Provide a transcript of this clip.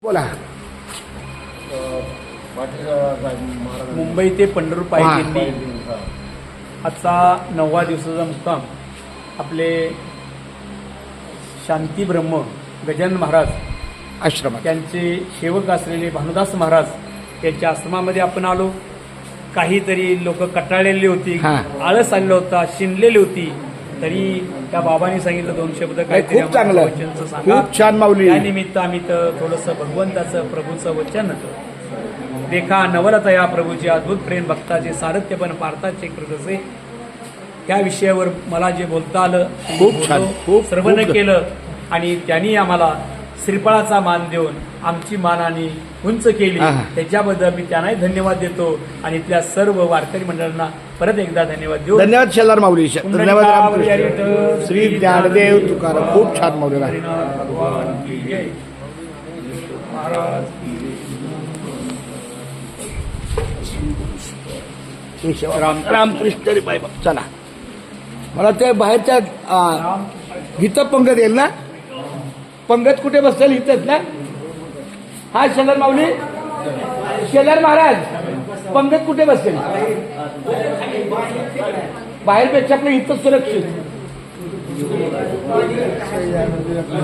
बोला. मुंबई ते पंढरपूर पायी आजचा 9वा दिवसाचा मुक्काम आपले शांती ब्रह्म गजानन महाराज आश्रमात त्यांचे सेवक असलेले भानुदास महाराज यांच्या आश्रमामध्ये आपण आलो. काहीतरी लोक कटाळलेली होती, आळस आलेला होता, शिनलेली होती, तरी त्या बाबांनी सांगितलं 2 शब्द काहीतरी खूप चांगलं, वचनचं सांगा. खूप छान माऊली. त्यानिमित्त आम्ही तर थोडंसं भगवंताचं प्रभूचं वचन देखा नवलता या प्रभूचे अद्भुत प्रेम भक्ताचे सारथ्य पण पार्थाचे कृतसे त्या विषयावर मला जे बोलता आलं खूप छान, खूप श्रवण केलं आणि त्यांनी आम्हाला श्रीफळाचा मान देऊन आमची मानाने उंच केली. त्याच्याबद्दल मी त्यांनाही धन्यवाद देतो आणि इथल्या सर्व वारकरी मंडळांना परत एकदा धन्यवाद देऊ. धन्यवाद शेलार माऊली. धन्यवाद रामकृष्ण श्री ज्ञानदेव तुकाराम. खूप छान माऊली. भगवान की जय. महाराज की रामकृष्ण रे बाई. चला, मला ते बाहेरच्या इथं पंगत येईल ना. पंगत कुठे बसेल? इथंच ना. हा शेलार माऊली, शेलार महाराज, पंगत कुठे बसेल? बाहेरपेक्षा आपलं इथं सुरक्षित.